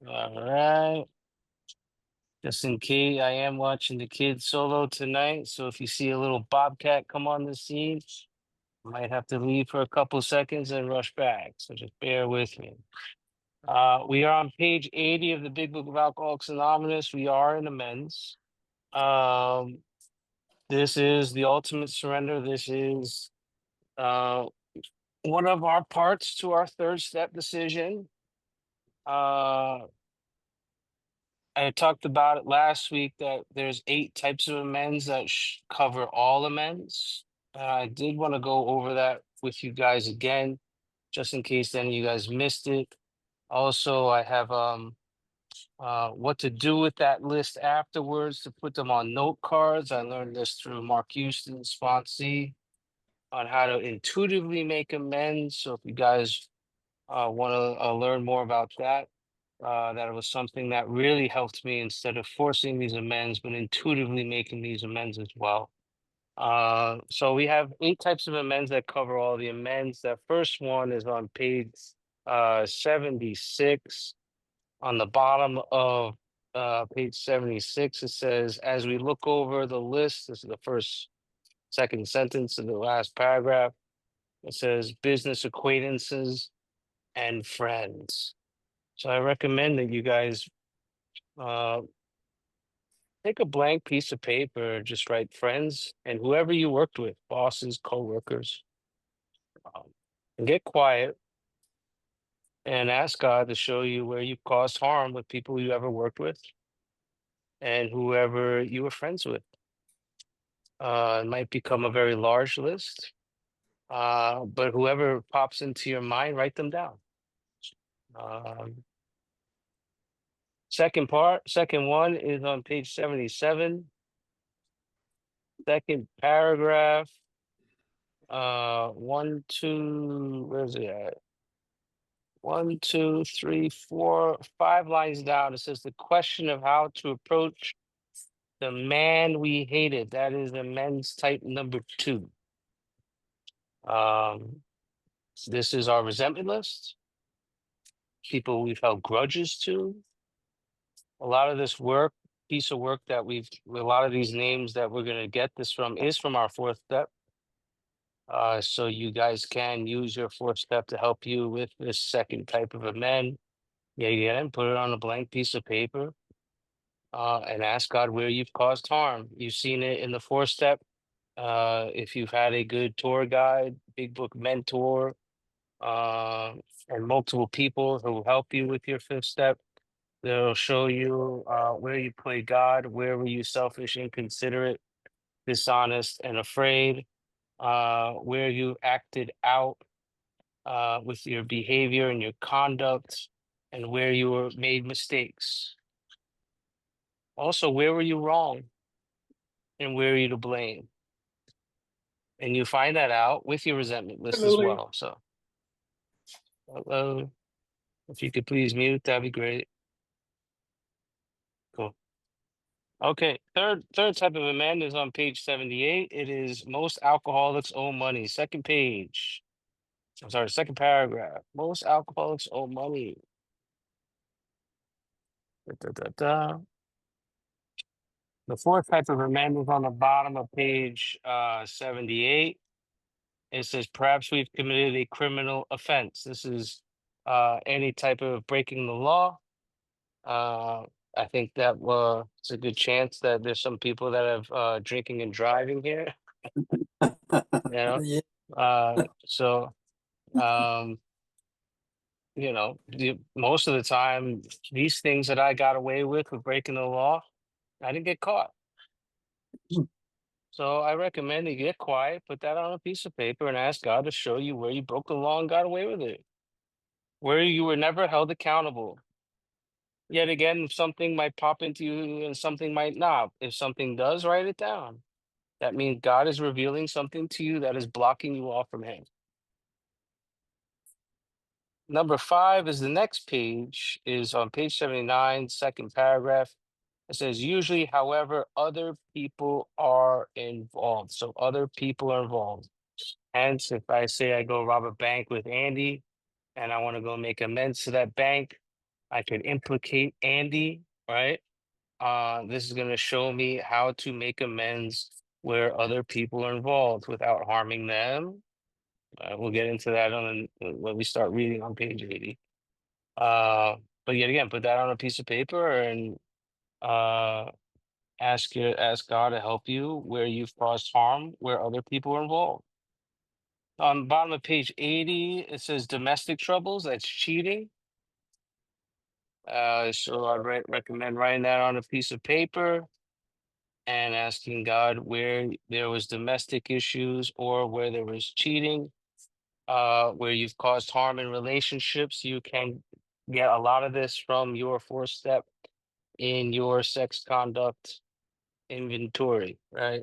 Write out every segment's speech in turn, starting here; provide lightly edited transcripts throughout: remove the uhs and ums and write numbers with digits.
All right. Just in case, I am watching the kids solo tonight. So if you see a little bobcat come on the scene, I might have to leave for a couple seconds and rush back. So just bear with me. We are on page 80 of the Big Book of Alcoholics Anonymous. We are in amends. Um, this is the ultimate surrender. This is one of our parts to our third step decision. I talked about it last week that there's 8 types of amends that cover all amends. I did want to go over that with you guys again, just in case any of you guys missed it. Also, I have what to do with that list afterwards to put them on note cards. I learned this through Mark Houston, sponsee, on how to intuitively make amends. So if you guys want to learn more about that, that was something that really helped me instead of forcing these amends, but intuitively making these amends as well. So we have 8 types of amends that cover all the amends. That first one is on page 76. On the bottom of page 76, it says, as we look over the list, this is the second sentence of the last paragraph. It says business acquaintances and friends. So I recommend that you guys uh, take a blank piece of paper, just write friends and whoever you worked with, bosses, coworkers, and get quiet and ask God to show you where you caused harm with people you ever worked with and whoever you were friends with. It might become a very large list, but whoever pops into your mind, write them down. Second one is on page 77. Second paragraph. One, two, where's it at? 1, 2, 3, 4, 5 lines down. It says the question of how to approach the man we hated. That is amends type number 2. This is our resentment list. People we've held grudges to. A lot of this piece of work that a lot of these names that we're going to get this from is from our 4th step. So you guys can use your 4th step to help you with this second type of amend. Yeah, and put it on a blank piece of paper and ask God where you've caused harm. You've seen it in the 4th step. If you've had a good tour guide, big book mentor, and multiple people who help you with your 5th step, they'll show you where you play God, where were you selfish, inconsiderate, dishonest, and afraid, where you acted out with your behavior and your conduct, and where you were made mistakes. Also, where were you wrong and where are you to blame? And you find that out with your resentment list as Absolutely. well. So, hello, if you could please mute, that'd be great. Cool. Okay, third type of amend is on page 78. It is most alcoholics owe money. Second page. I'm sorry, second paragraph. Most alcoholics owe money. Da, da, da, da. The 4th type of amend is on the bottom of page 78. It says perhaps we've committed a criminal offense. This is any type of breaking the law. Uh, I think that it's a good chance that there's some people that have drinking and driving here. You know, Yeah. so most of the time, these things that I got away with breaking the law, I didn't get caught. So I recommend you get quiet, put that on a piece of paper, and ask God to show you where you broke the law and got away with it, where you were never held accountable. Yet again, something might pop into you and something might not. If something does, write it down. That means God is revealing something to you that is blocking you off from Him. Number 5 is the next page, is on page 79, second paragraph. It says, usually, however, other people are involved. So other people are involved. Hence, if I say I go rob a bank with Andy and I want to go make amends to that bank, I could implicate Andy, right? This is going to show me how to make amends where other people are involved without harming them. We'll get into that when we start reading on page 80. Uh, but yet again, put that on a piece of paper and uh, ask God to help you where you've caused harm, where other people are involved. On the bottom of page 80, it says domestic troubles. That's cheating. So I'd recommend writing that on a piece of paper and asking God where there was domestic issues or where there was cheating, where you've caused harm in relationships. You can get a lot of this from your 4-step in your sex conduct inventory, right?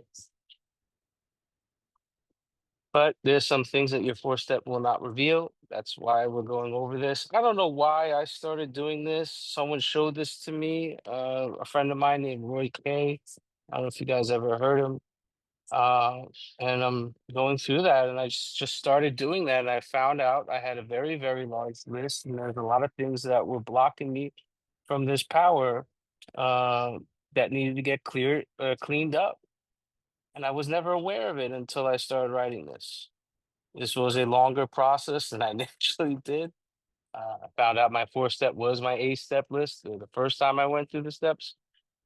But there's some things that your 4-step will not reveal. That's why we're going over this. I don't know why I started doing this. Someone showed this to me, a friend of mine named Roy Kay. I don't know if you guys ever heard him. Uh, and I'm going through that, and I just started doing that, and I found out I had a very, very large list, and there's a lot of things that were blocking me from this power uh, that needed to get cleaned up. And I was never aware of it until I started writing this. This was a longer process than I initially did. I found out my 4-step was my 8-step list the first time I went through the steps,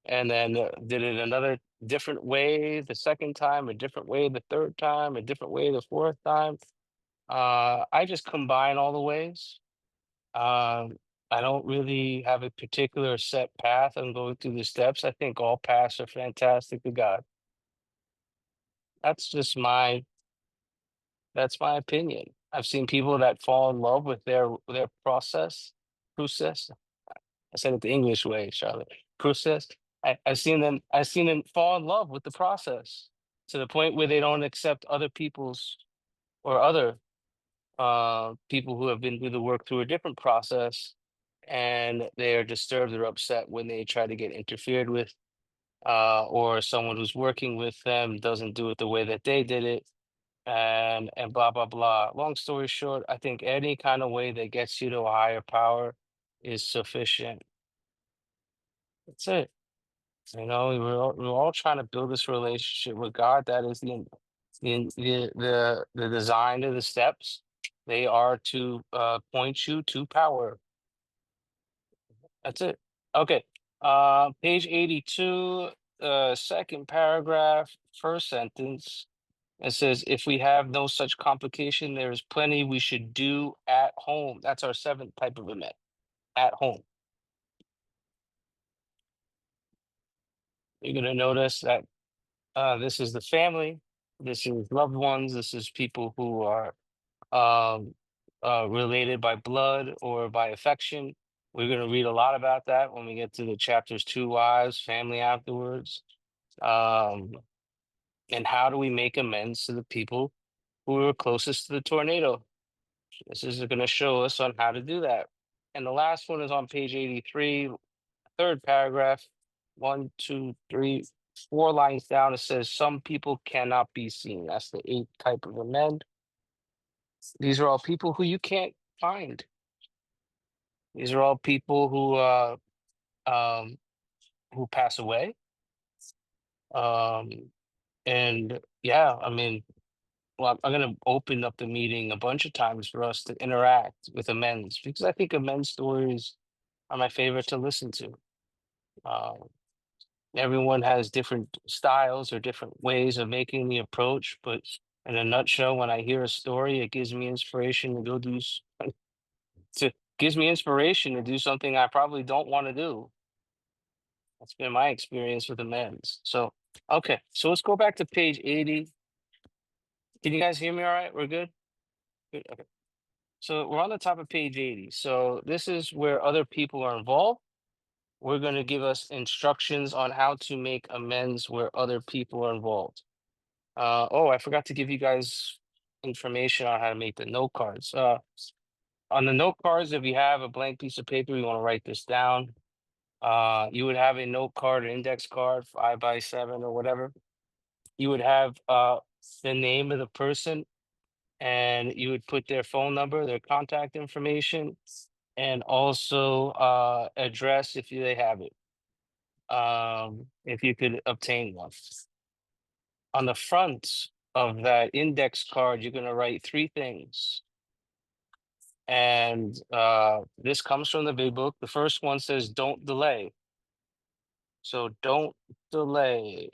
and then did it another different way the second time, a different way the third time, a different way the fourth time. I just combine all the ways. Um, I don't really have a particular set path on going through the steps. I think all paths are fantastic to God. That's just that's my opinion. I've seen people that fall in love with their process. I said it the English way, Charlotte. Process. I've seen them fall in love with the process to the point where they don't accept other people's or other people who have been through the work through a different process, and they are disturbed or upset when they try to get interfered with, or someone who's working with them doesn't do it the way that they did it, and blah blah blah. Long story short, I think any kind of way that gets you to a higher power is sufficient. That's it. You know, we're all trying to build this relationship with God. That is the design of the steps. They are to point you to power. That's it. Okay. Page 82, second paragraph, first sentence. It says, if we have no such complication, there is plenty we should do at home. That's our 7th type of event, at home. You're going to notice that this is the family, this is loved ones, this is people who are um, related by blood or by affection. We're going to read a lot about that when we get to the chapters 2 wives, family afterwards. Um, and how do we make amends to the people who were closest to the tornado? This is going to show us on how to do that. And the last one is on page 83, third paragraph, 1, 2, 3, 4 lines down. It says, some people cannot be seen. That's the 8th type of amend. These are all people who you can't find. These are all people um, who pass away. Um, and yeah, I mean, well, I'm going to open up the meeting a bunch of times for us to interact with amends because I think amends stories are my favorite to listen to. Um, Everyone has different styles or different ways of making the approach, but in a nutshell, when I hear a story, it gives me inspiration to go to gives me inspiration to do something I probably don't want to do. That's been my experience with amends. So, okay, so let's go back to page 80. Can you guys hear me all right? We're good? Good. Okay. So we're on the top of page 80. So this is where other people are involved. We're going to give us instructions on how to make amends where other people are involved. Oh, I forgot to give you guys information on how to make the note cards. On the note cards, if you have a blank piece of paper, you want to write this down. You would have a note card, an index card, 5x7 or whatever. You would have the name of the person, and you would put their phone number, their contact information, and also address if they have it. If you could obtain one. On the front of that index card, you're going to write three things. And this comes from the big book. The first one says, don't delay. So don't delay.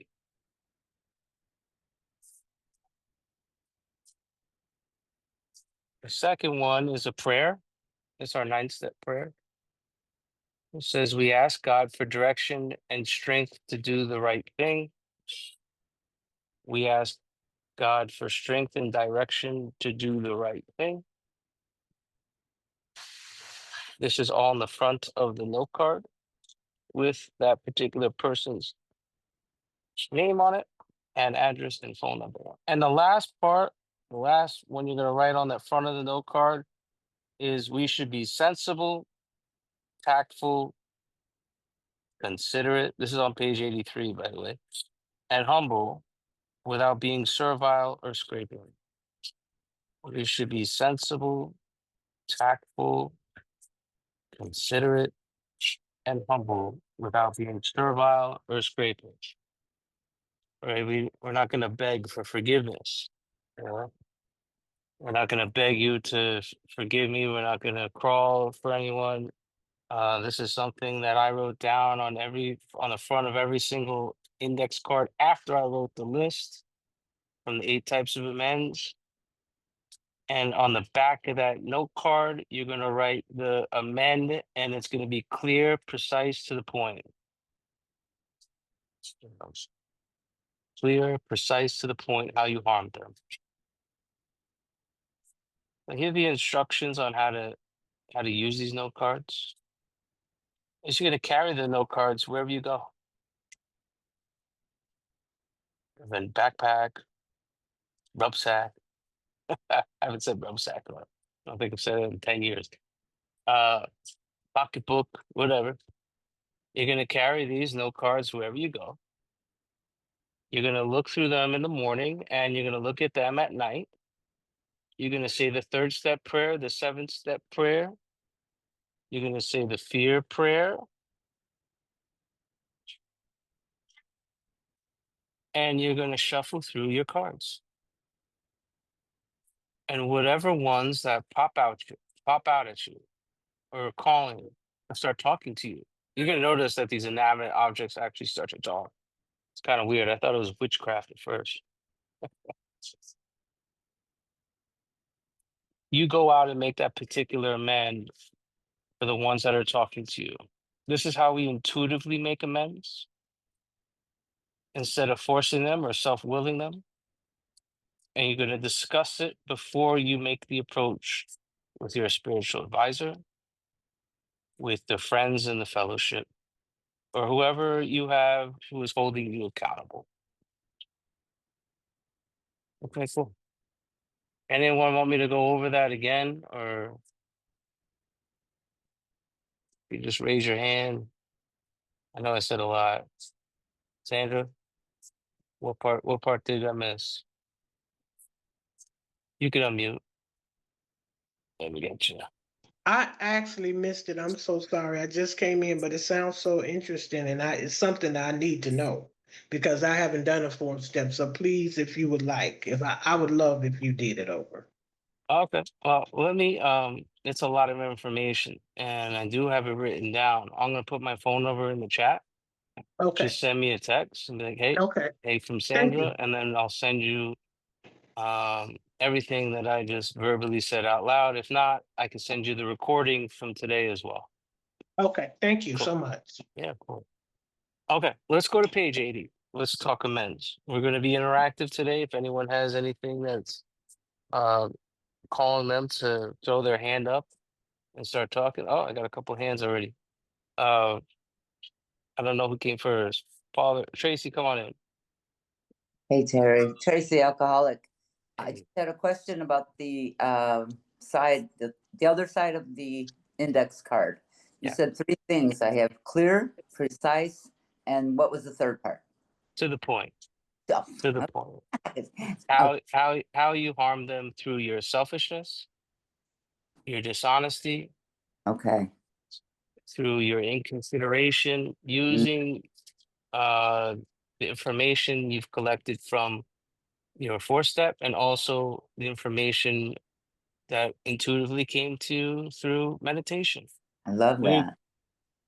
The second one is a prayer. It's our 9-step prayer. It says, we ask God for direction and strength to do the right thing. We ask God for strength and direction to do the right thing. This is all on the front of the note card with that particular person's name on it and address and phone number. And the last part, the last one you're going to write on the front of the note card is we should be sensible, tactful, considerate. This is on page 83, by the way, and humble without being servile or scraping. We should be sensible, tactful, considerate, and humble without being servile or scraping. Right? We're not going to beg for forgiveness. You know? We're not going to beg you to forgive me. We're not going to crawl for anyone. This is something that I wrote down on the front of every single index card after I wrote the list from the 8 types of amends. And on the back of that note card, you're going to write the amend, and it's going to be clear, precise, to the point. Clear, precise, to the point how you harmed them. Now, here are the instructions on how to use these note cards. Is you're going to carry the note cards wherever you go. And then backpack, rucksack. I haven't said rucksack. I don't think I've said it in 10 years. Pocketbook, whatever. You're going to carry these note cards wherever you go. You're going to look through them in the morning, and you're going to look at them at night. You're going to say the 3rd step prayer, the 7th step prayer. You're going to say the fear prayer. And you're going to shuffle through your cards. And whatever ones that pop out at you, or calling you, or start talking to you, you're going to notice that these inanimate objects actually start to talk. It's kind of weird. I thought it was witchcraft at first. You go out and make that particular amend for the ones that are talking to you. This is how we intuitively make amends instead of forcing them or self-willing them. And you're going to discuss it before you make the approach with your spiritual advisor, with the friends in the fellowship, or whoever you have who is holding you accountable. Okay, cool. Anyone want me to go over that again, or you just raise your hand? I know I said a lot. Sandra, what part did I miss? You can unmute. Let me get you. I actually missed it. I'm so sorry. I just came in, but it sounds so interesting, and it's something that I need to know because I haven't done a 4th step. So please, if you would like, if I would love if you did it over. Okay. Well, let me, it's a lot of information, and I do have it written down. I'm gonna put my phone number in the chat. Okay. Just send me a text and be like, hey, Okay. hey, from Thank you. Sandra, and then I'll send you everything that I just verbally said out loud. If not, I can send you the recording from today as well. Okay. Thank you Cool. so much. Yeah, cool. Okay, let's go to page 80. Let's talk amends. We're going to be interactive today. If anyone has anything that's uh, calling them to throw their hand up and start talking. Oh, I got a couple hands already. Uh, I don't know who came first. Paul, Tracy, come on in. Hey, Terry. Tracy, alcoholic. I Hey. just had a question about the side, the other side of the index card. You Yeah, said 3 things. I have clear, precise, and what was the third part? to the point. Oh, To the point. oh, How you harm them through your selfishness, your dishonesty, Okay. through your inconsideration, using the information you've collected from your 4-step, and also the information that intuitively came to you through meditation. I love We're that.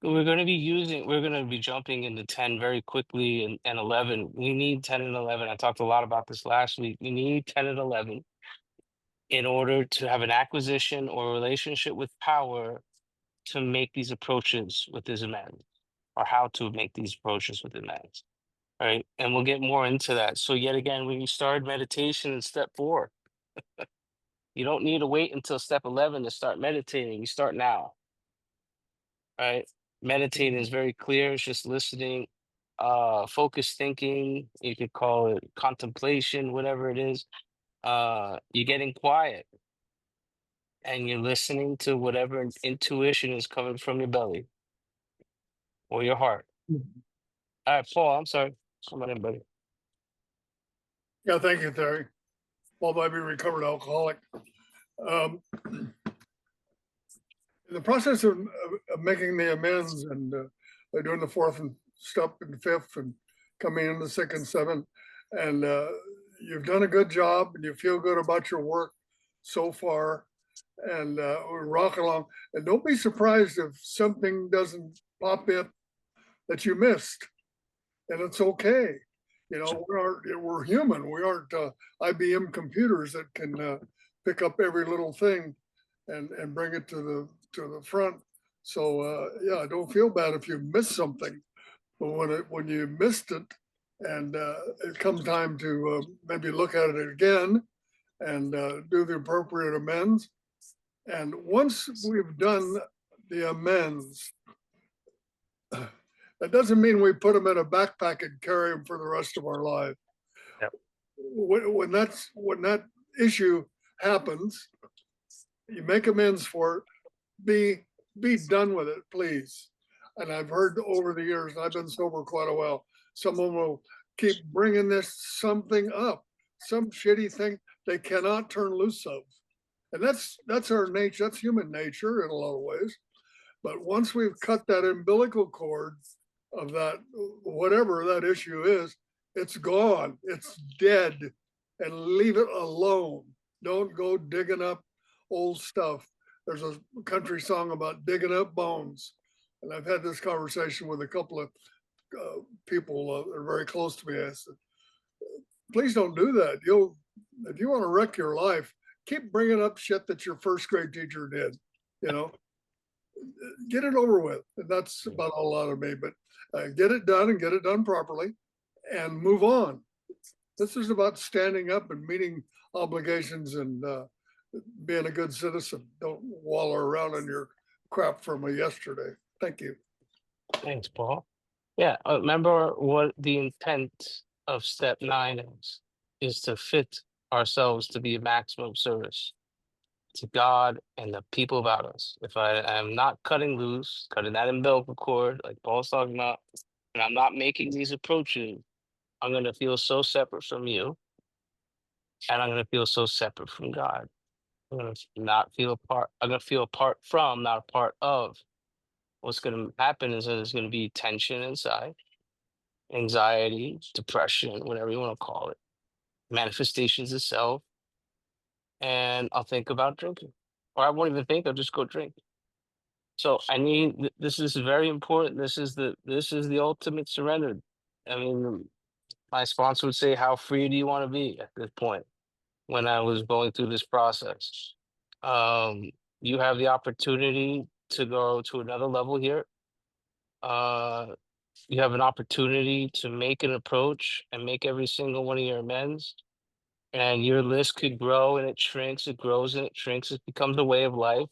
we're going to be jumping into 10 very quickly, and 11. We need 10 and 11. I talked a lot about this last week. We need 10 and 11 in order to have an acquisition or relationship with power to make these approaches with this amends, or how to make these approaches with amends. Right. And we'll get more into that. So yet again, when you start meditation in step 4, you don't need to wait until step 11 to start meditating. You start now. Right. Meditating is very clear. It's just listening, focused thinking. You could call it contemplation, whatever it is. You're getting quiet and you're listening to whatever intuition is coming from your belly or your heart. All right, Paul, I'm sorry. Come on in, buddy. Yeah, thank you, Terry. Paul Bybee, recovered alcoholic. Um, in the process of making the amends and doing the 4th and step and 5th and coming in the 6th and 7th, and you've done a good job and you feel good about your work so far, and we rock along. And don't be surprised if something doesn't pop in that you missed, and it's okay. You know, we're human. We aren't IBM computers that can pick up every little thing and bring it to the front. So yeah, don't feel bad if you miss something. But when you missed it, and it comes time to maybe look at it again and do the appropriate amends. And once we've done the amends, that doesn't mean we put them in a backpack and carry them for the rest of our life. Yep. When that issue happens, you make amends for it. Be done with it, please. And I've heard over the years, and I've been sober quite a while, someone will keep bringing something up, some shitty thing they cannot turn loose of. And that's our nature. That's human nature in a lot of ways. But once we've cut that umbilical cord of that, whatever that issue is, it's gone. It's dead. And leave it alone. Don't go digging up old stuff. There's a country song about digging up bones. And I've had this conversation with a couple of people that are very close to me. I said, please don't do that. If you want to wreck your life, keep bringing up shit that your first grade teacher did, you know, get it over with. And that's about all out of me, but get it done and get it done properly and move on. This is about standing up and meeting obligations and being a good citizen. Don't wallow around in your crap from a yesterday. Thank you. Thanks, Paul. Yeah, remember what the intent of step 9 is to fit ourselves to be a maximum service to God and the people about us. If I am not cutting loose, cutting that umbilical cord, like Paul's talking about, and I'm not making these approaches, I'm going to feel so separate from you, and I'm going to feel so separate from God. I'm going to not feel apart. I'm going to feel apart from, not a part of. What's going to happen is that there's going to be tension inside, anxiety, depression, whatever you want to call it, manifestations of self, and I'll think about drinking. Or I won't even think, I'll just go drink. So I need this is very important. This is the ultimate surrender. I mean, my sponsor would say, how free do you want to be at this point when I was going through this process? You have the opportunity to go to another level here. You have an opportunity to make an approach and make every single one of your amends. And your list could grow and it shrinks, it grows and it shrinks. It becomes a way of life.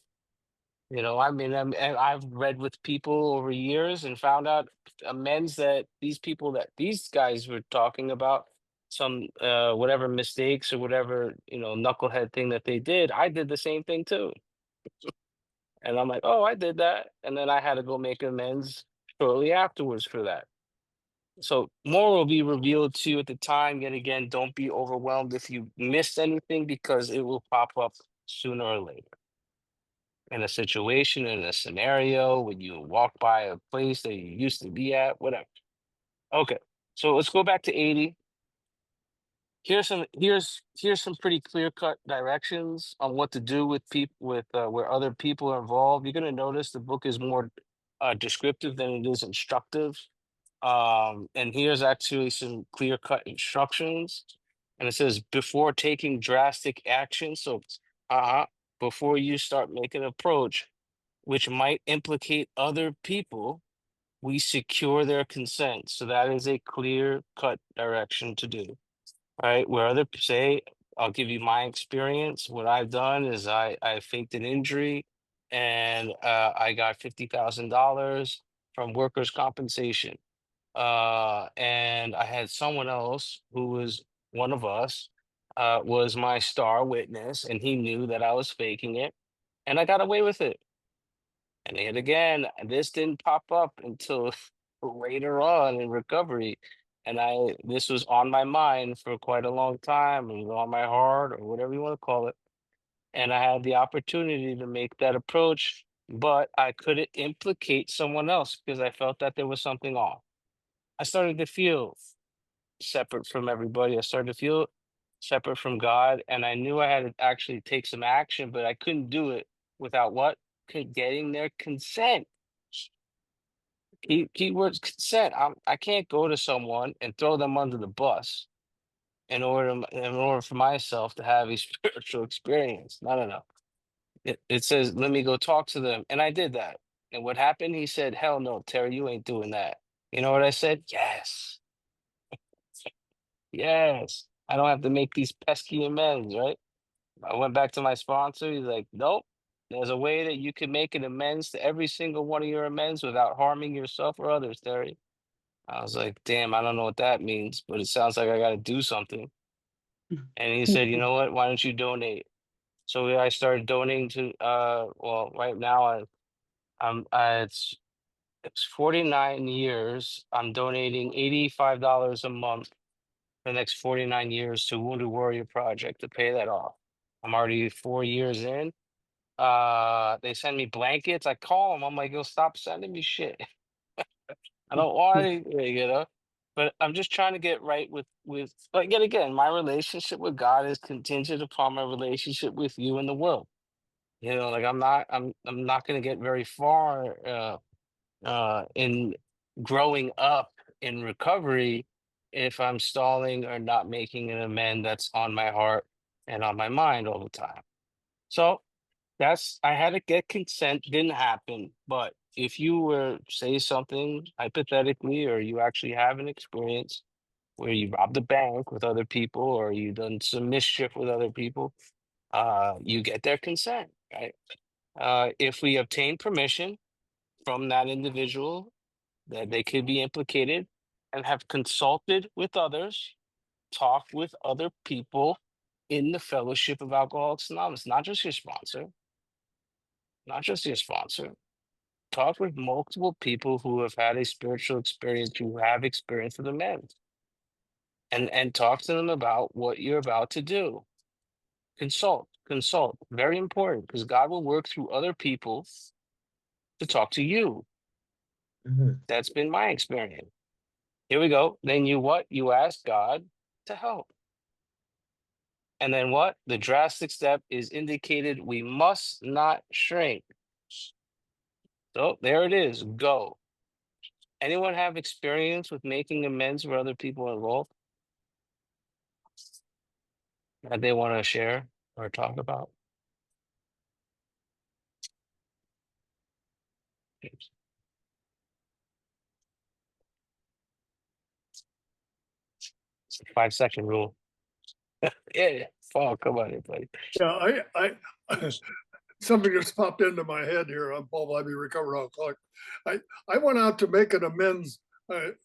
You know, I mean, I've read with people over years and found out amends that these guys were talking about, some whatever mistakes or whatever, knucklehead thing that they did. I did the same thing too. And I'm like, oh, I did that. And then I had to go make amends shortly afterwards for that. So more will be revealed to you at the time. Yet again, don't be overwhelmed if you missed anything because it will pop up sooner or later. in a situation, in a scenario, when you walk by a place that you used to be at, whatever. Okay, so let's go back to 80. Here's some pretty clear cut directions on what to do with people with where other people are involved. You're gonna notice the book is more descriptive than it is instructive. And here's actually some clear cut instructions. And it says before taking drastic action, so uh before you start making an approach which might implicate other people, we secure their consent. So that is a clear cut direction to do. Right? Where other say, I'll give you my experience. What I've done is I faked an injury and I got $50,000 from workers' compensation. And I had someone else who was one of us, was my star witness, and he knew that I was faking it, and I got away with it. And yet again, this didn't pop up until later on in recovery. And this was on my mind for quite a long time, and on my heart, or whatever you want to call it. And I had the opportunity to make that approach, but I couldn't implicate someone else because I felt that there was something off. I started to feel separate from everybody. I started to feel separate from God, and I knew I had to actually take some action, but I couldn't do it without what? Getting their consent. Keywords consent. I can't go to someone and throw them under the bus in order for myself to have a spiritual experience. No, no, no. It says, let me go talk to them. And I did that. And what happened? He said, hell no, Terry, you ain't doing that. You know what I said? Yes. Yes. I don't have to make these pesky amends, right? I went back to my sponsor. He's like, nope. There's a way that you can make an amends to every single one of your amends without harming yourself or others, Terry. I was like, damn, I don't know what that means, but it sounds like I got to do something. And he said, you know what? Why don't you donate? So I started donating to, well, right now it's 49 years. I'm donating $85 a month for the next 49 years to Wounded Warrior Project to pay that off. I'm already 4 years in. They send me blankets. I call them. I'm like, yo, stop sending me shit. I don't want it, you know. But I'm just trying to get right with. But yet again, my relationship with God is contingent upon my relationship with you and the world. You know, like I'm not going to get very far in growing up in recovery if I'm stalling or not making an amend that's on my heart and on my mind all the time. So I had to get consent, didn't happen. But if you were say something hypothetically, or you actually have an experience where you robbed a bank with other people, or you done some mischief with other people, you get their consent, right? If we obtain permission from that individual that they could be implicated and have consulted with others, talked with other people in the Fellowship of Alcoholics Anonymous, not just your sponsor, not just your sponsor. Talk with multiple people who have had a spiritual experience, who have experience with amends, and talk to them about what you're about to do. Consult. Very important, because God will work through other people to talk to you. Mhm. That's been my experience. Here we go. Then you what? You ask God to help. And then what? The drastic step is indicated. We must not shrink. So there it is. Go. Anyone have experience with making amends where other people are involved that they want to share or talk about? It's the 5-second rule. Yeah. Oh, come on, everybody. Yeah, I something just popped into my head here. I'm Paul Libby, recovered alcoholic. I went out to make an amends. It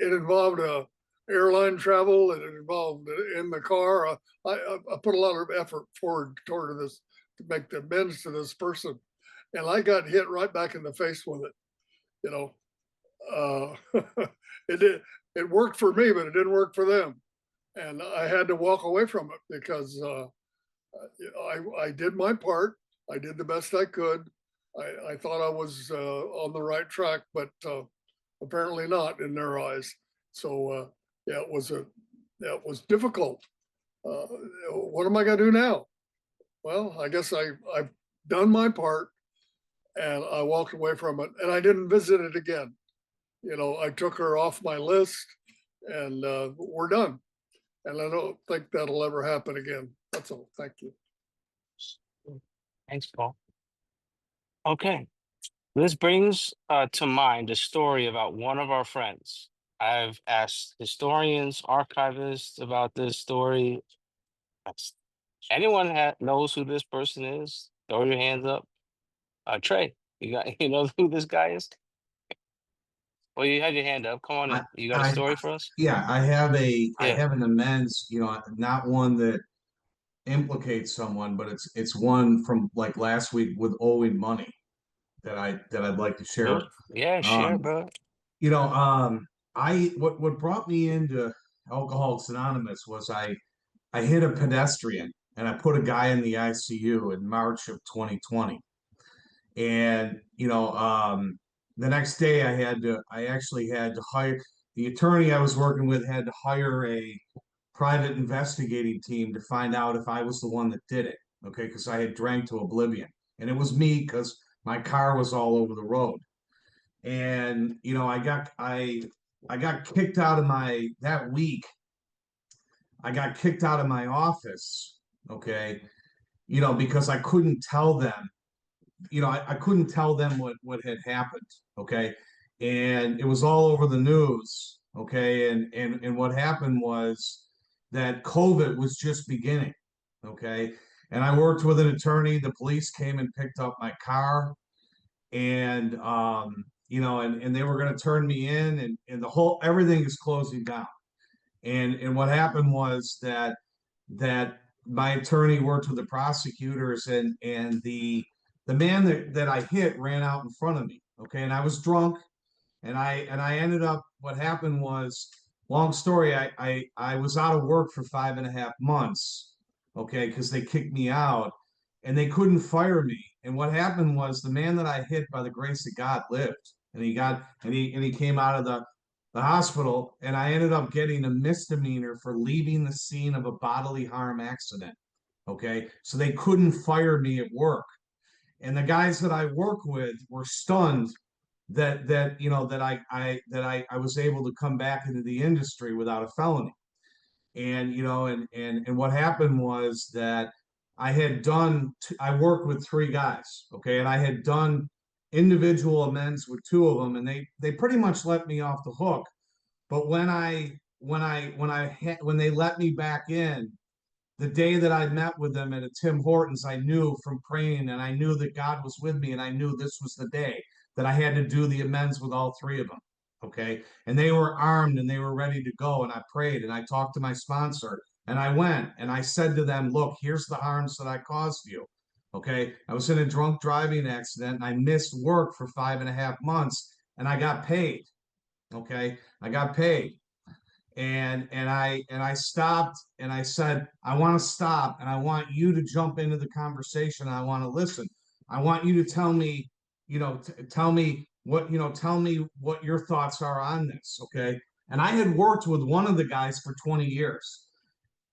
involved airline travel. It involved in the car. I put a lot of effort forward toward this to make the amends to this person, and I got hit right back in the face with it. You know, it did. It worked for me, but it didn't work for them, and I had to walk away from it because I did my part. I did the best I could. I thought I was on the right track, but apparently not in their eyes. So yeah, it was difficult. Uh, what am I going to do now? Well, I guess I've done my part, and I walked away from it, and I didn't visit it again. You know, I took her off my list, and we're done. And I don't think that'll ever happen again. That's all. Thank you. Thanks, Paul. Okay. This brings to mind a story about one of our friends. I've asked historians, archivists about this story. Anyone knows who this person is? Throw your hands up. Trey, you know who this guy is? Well, you had your hand up. Come on I, in. You got a I, story for us? yeah, I Yeah. have an amends, not one that implicates someone, but it's one from like last week with owing money that I'd like to share. Sure. Yeah, share, Um, bro. you know, what brought me into Alcoholics Anonymous was I hit a pedestrian and I put a guy in the ICU in March of 2020. And the next day I actually had to hire the attorney I was working with had to hire a private investigating team to find out if I was the one that did it. Okay, because I had drank to oblivion, and it was me because my car was all over the road. And I got kicked out of my that week. I got kicked out of my office. Okay, because I couldn't tell them I couldn't tell them what had happened. Okay. And it was all over the news. Okay. And what happened was that COVID was just beginning. Okay. And I worked with an attorney. The police came and picked up my car and, and they were going to turn me in and the whole, everything is closing down. And what happened was that my attorney worked with the prosecutors and the man that I hit ran out in front of me. Okay. And I was drunk and I ended up what happened was long story, I was out of work for 5.5 months. Okay, because they kicked me out and they couldn't fire me. And what happened was the man that I hit by the grace of God lived and he came out of the hospital and I ended up getting a misdemeanor for leaving the scene of a bodily harm accident. Okay. So they couldn't fire me at work. And the guys that I work with were stunned that I was able to come back into the industry without a felony. And and what happened was that I worked with three guys, okay, and I had done individual amends with two of them, and they pretty much let me off the hook. But when they let me back in, the day that I met with them at a Tim Hortons, I knew from praying and I knew that God was with me and I knew this was the day that I had to do the amends with all three of them. Okay. And they were armed and they were ready to go. And I prayed and I talked to my sponsor and I went and I said to them, look, here's the harms that I caused you. Okay. I was in a drunk driving accident and I missed work for 5.5 months and I got paid. Okay. I got paid and I stopped and I said, I want to stop and I want you to jump into the conversation. I want to listen. I want you to tell me, tell me what your thoughts are on this. Okay. And I had worked with one of the guys for 20 years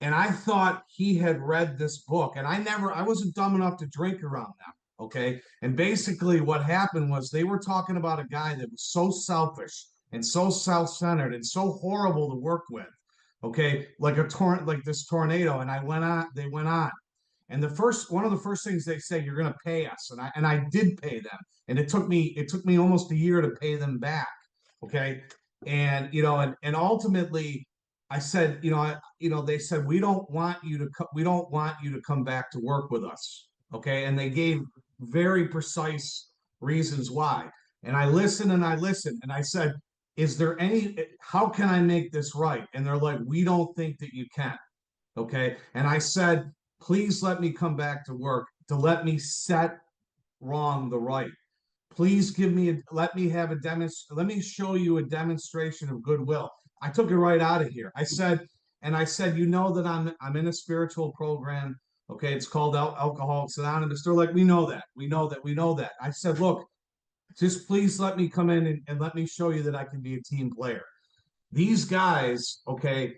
and I thought he had read this book and I wasn't dumb enough to drink around them. Okay. And basically what happened was they were talking about a guy that was so selfish and so self-centered and so horrible to work with. Okay. Like this tornado. And they went on. And one of the first things they say, you're going to pay us. And I did pay them. And it took me almost a year to pay them back. Okay. And ultimately I said, they said, we don't want you to come back to work with us. Okay. And they gave very precise reasons why. And I listened and I said, how can I make this right? And they're like, we don't think that you can. Okay. And I said, please let me come back to work to let me set wrong the right. Please let me show you a demonstration of goodwill. I took it right out of here. I said, that I'm in a spiritual program. Okay, it's called Alcoholics Anonymous. They're like, we know that, we know that, we know that. I said, look, just please let me come in and let me show you that I can be a team player. These guys, okay,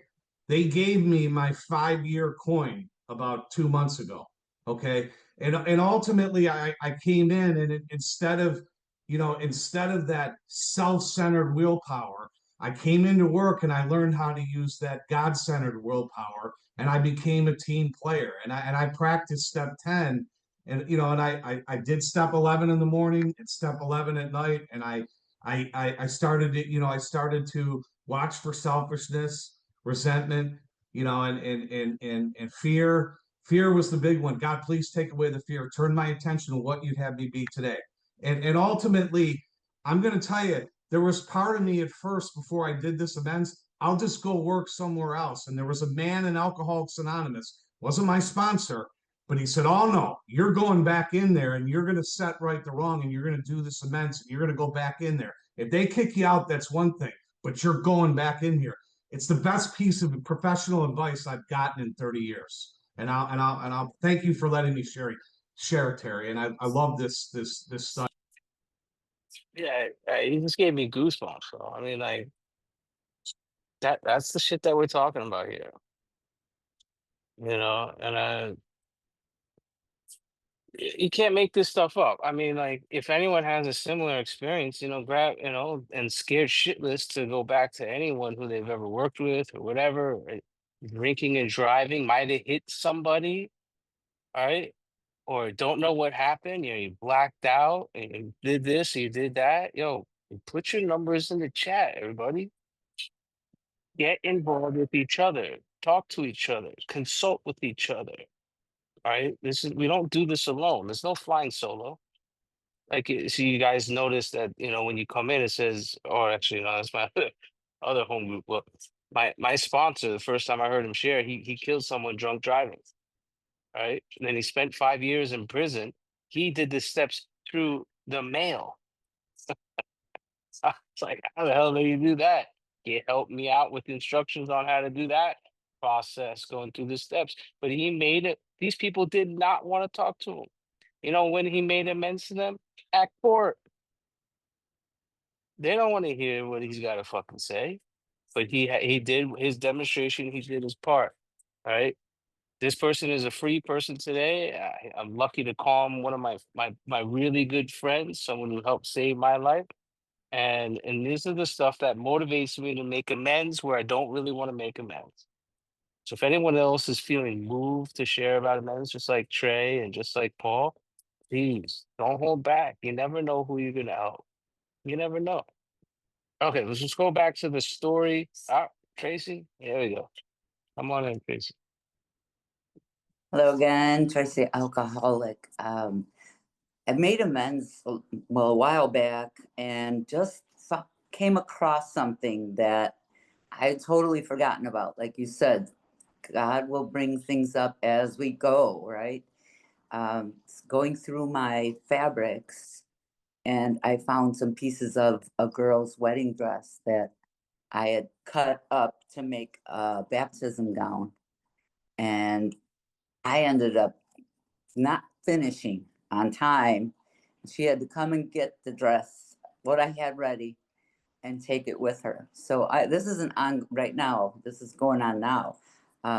they gave me my 5-year coin about 2 months ago. Okay. And ultimately I came in and instead of, instead of that self-centered willpower, I came into work and I learned how to use that God-centered willpower and I became a team player. And I practiced step 10 and I did step 11 in the morning and step 11 at night. And I started it, I started to watch for selfishness, resentment, and fear. Fear was the big one. God, please take away the fear. Turn my attention to what you'd have me be today. And ultimately, I'm going to tell you, there was part of me at first before I did this amends. I'll just go work somewhere else. And there was a man in Alcoholics Anonymous, wasn't my sponsor, but he said, "Oh no, you're going back in there and you're going to set right the wrong and you're going to do this amends and you're going to go back in there. If they kick you out, that's one thing, but you're going back in here." It's the best piece of professional advice I've gotten in 30 years. And I'll thank you for letting me share, Terry. And I love this stuff. Yeah, you just gave me goosebumps. So I mean, like that's the shit that we're talking about here. And you can't make this stuff up. I mean, like if anyone has a similar experience, grab, and scared shitless to go back to anyone who they've ever worked with or whatever, drinking and driving might have hit somebody, all right? Or don't know what happened, you blacked out and you did this, you did that. Yo, put your numbers in the chat, everybody. Get involved with each other, talk to each other, consult with each other. All right. We don't do this alone. There's no flying solo. Like so you guys notice that, when you come in, it says, or actually no, that's my other home group. Well, my sponsor, the first time I heard him share, he killed someone drunk driving. Right. And then he spent 5 years in prison. He did the steps through the mail. It's like, how the hell do you do that? He helped me out with instructions on how to do that process, going through the steps. But he made it. These people did not want to talk to him. When he made amends to them at court, they don't want to hear what he's got to fucking say. But he did his demonstration. He did his part. All right. This person is a free person today. I'm lucky to call him one of my really good friends, someone who helped save my life. And these are the stuff that motivates me to make amends where I don't really want to make amends. So if anyone else is feeling moved to share about amends, just like Trey and just like Paul, please don't hold back. You never know who you're gonna help. You never know. Okay, let's just go back to the story. Tracy, here we go. Come on in, Tracy. Hello again, Tracy, alcoholic. I made amends a while back and just came across something that I had totally forgotten about. Like you said, God will bring things up as we go, right? Going through my fabrics, and I found some pieces of a girl's wedding dress that I had cut up to make a baptism gown. And I ended up not finishing on time. She had to come and get the dress, what I had ready, and take it with her. So this isn't on right now. This is going on now.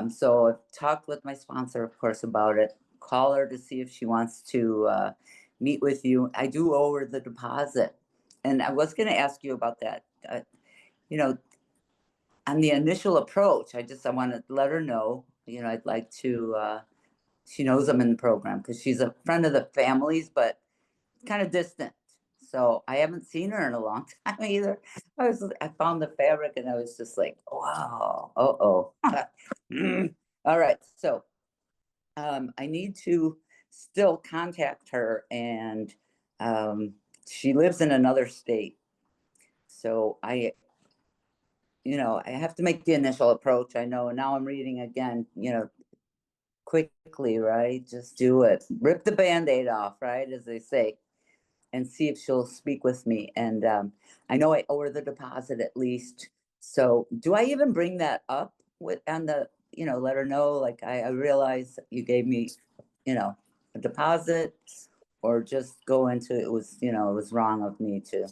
So I've talked with my sponsor, of course, about it. Call her to see if she wants to meet with you. I do owe her the deposit. And I was going to ask you about that. On the initial approach, I want to let her know, I'd like to, she knows I'm in the program because she's a friend of the family's, but kind of distant. So I haven't seen her in a long time either. I found the fabric and I was just like, wow, uh-oh. All right. So I need to still contact her, and she lives in another state. So I have to make the initial approach. I know now I'm reading again, quickly, right? Just do it. Rip the Band-Aid off, right? As they say, and see if she'll speak with me. And I know I owe her the deposit at least. So do I even bring that up on the let her know, like, I realize you gave me, a deposit, or just go into it was, it was wrong of me to.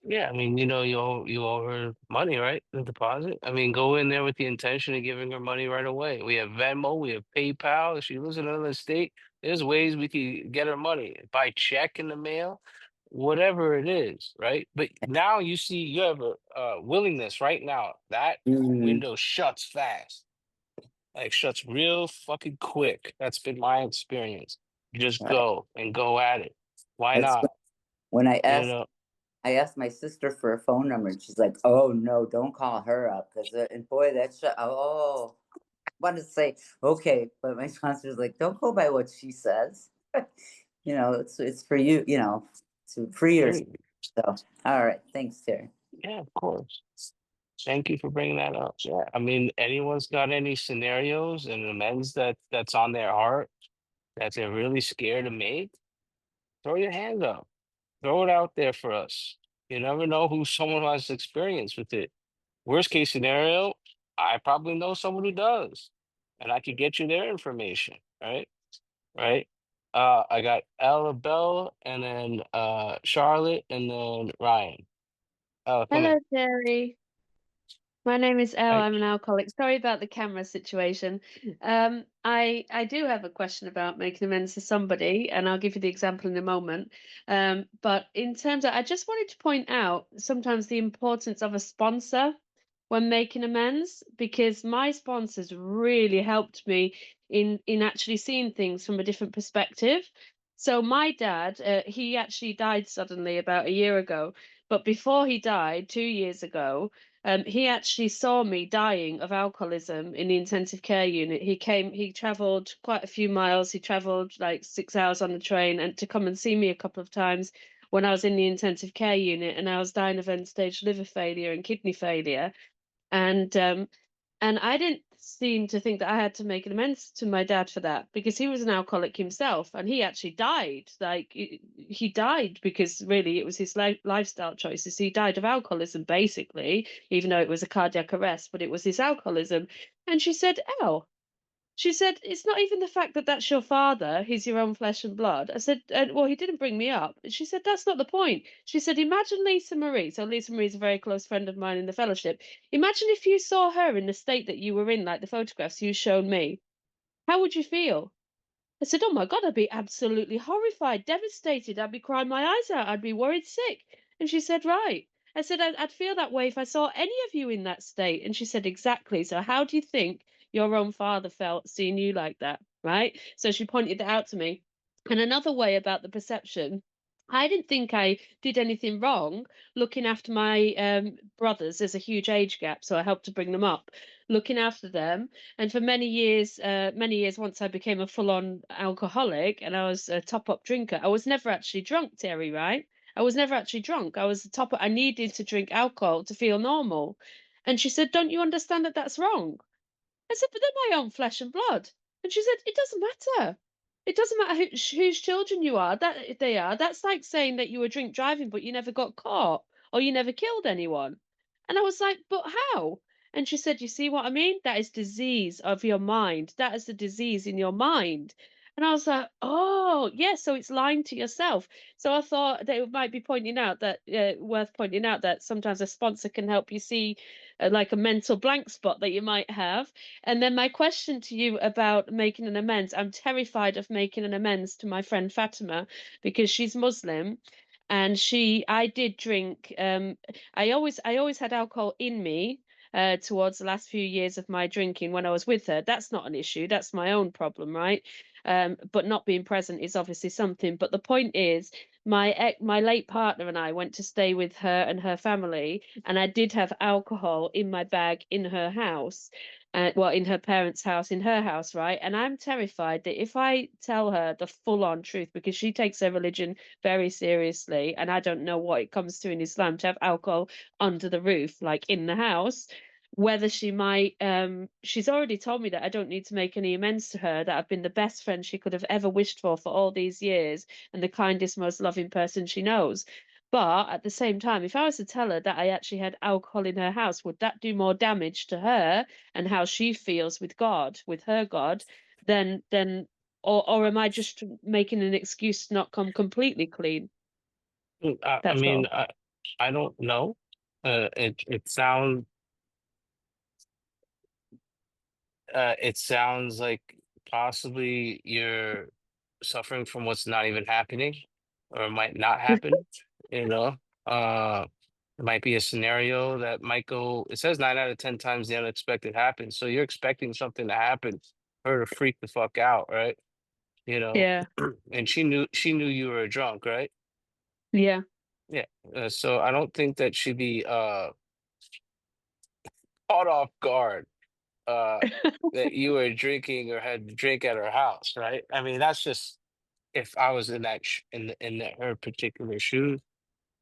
Yeah, I mean, you owe her money, right? The deposit. I mean, go in there with the intention of giving her money right away. We have Venmo, we have PayPal. If she lives in another state, there's ways we could get her money by check in the mail, whatever it is, right? But now you see you have a willingness right now. That Mhm. window shuts fast, like shuts real fucking quick. That's been my experience. You just Right. go and go at it. Why That's not? when You know, I asked my sister for a phone number, and she's like, "Oh no, don't call her up, because and boy, that shit. Oh, want to say okay, but my sponsor's like, don't go by what she says. It's for you, to free yourself. period. So, all right, thanks, Terry. Yeah, of course. Thank you for bringing that up. Yeah, I mean, anyone's got any scenarios and amends that's on their heart that they're really scared to make, throw your hand up. Throw it out there for us. You never know who someone who has experience with it. Worst case scenario, I probably know someone who does, and I could get you their information, right? Right? I got Ella Bell and then Charlotte and then Ryan. Come in. Hello, Terry. My name is Elle. Right? I'm an alcoholic. Sorry about the camera situation. I do have a question about making amends to somebody, and I'll give you the example in a moment. But in terms of, I just wanted to point out sometimes the importance of a sponsor when making amends, because my sponsors really helped me in actually seeing things from a different perspective. So my dad, he actually died suddenly about a year ago, but before he died, 2 years ago. He actually saw me dying of alcoholism in the intensive care unit. He traveled quite a few miles. He traveled like 6 hours on the train and to come and see me a couple of times when I was in the intensive care unit and I was dying of end stage liver failure and kidney failure. And I didn't seem to think that I had to make an amends to my dad for that because he was an alcoholic himself and he actually died. Like he died because really it was his lifestyle choices. He died of alcoholism basically, even though it was a cardiac arrest, but it was his alcoholism. And she said, "Oh." She said, "It's not even the fact that that's your father, he's your own flesh and blood." I said, "Well, he didn't bring me up." She said, "That's not the point." She said, "Imagine Lisa Marie." So Lisa Marie is a very close friend of mine in the fellowship. "Imagine if you saw her in the state that you were in, like the photographs you showed me. How would you feel?" I said, "Oh my God, I'd be absolutely horrified, devastated. I'd be crying my eyes out. I'd be worried sick." And she said, "Right." I said, I'd feel that way if I saw any of you in that state." And she said, "Exactly. So how do you think your own father felt seeing you like that?" Right. So she pointed that out to me. And another way about the perception, I didn't think I did anything wrong looking after my brothers. There's a huge age gap, so I helped to bring them up, looking after them. And for many years, once I became a full-on alcoholic and I was a top-up drinker, I was never actually drunk, Terry, right? I was never actually drunk. I was the top. I needed to drink alcohol to feel normal. And she said, "Don't you understand that that's wrong?" I said, "But they're my own flesh and blood." And she said, "It doesn't matter. It doesn't matter whose children you are. That they are. That's like saying that you were drink driving, but you never got caught or you never killed anyone." And I was like, "But how?" And she said, "You see what I mean? That is disease of your mind. That is the disease in your mind." And I was like, "Oh, yeah, so it's lying to yourself." So I thought that it might be pointing out that, worth pointing out that sometimes a sponsor can help you see like a mental blank spot that you might have. And then my question to you about making an amends, I'm terrified of making an amends to my friend Fatima because she's Muslim and I did drink. I always had alcohol in me. Towards the last few years of my drinking when I was with her, that's not an issue. That's my own problem, right? But not being present is obviously something. But the point is, my late partner and I went to stay with her and her family, and I did have alcohol in my bag in her house, well, in her parents' house, in her house, right? And I'm terrified that if I tell her the full-on truth, because she takes her religion very seriously, and I don't know what it comes to in Islam to have alcohol under the roof, like in the house, whether she might she's already told me that I don't need to make any amends to her, that I've been the best friend she could have ever wished for all these years and the kindest, most loving person she knows. But at the same time, if I was to tell her that I actually had alcohol in her house, would that do more damage to her and how she feels with God, with her God, than or am I just making an excuse to not come completely clean? I That's mean, all. I don't know. It sounds like possibly you're suffering from what's not even happening or might not happen, you know. It might be a scenario that might go, it says 9 out of 10 times the unexpected happens. So you're expecting something to happen, her to freak the fuck out, right? You know, Yeah. and she knew you were a drunk, right? Yeah. Yeah. So I don't think that she'd be caught off guard that you were drinking or had a drink at her house, right? I mean, that's just if I was in that her particular shoes.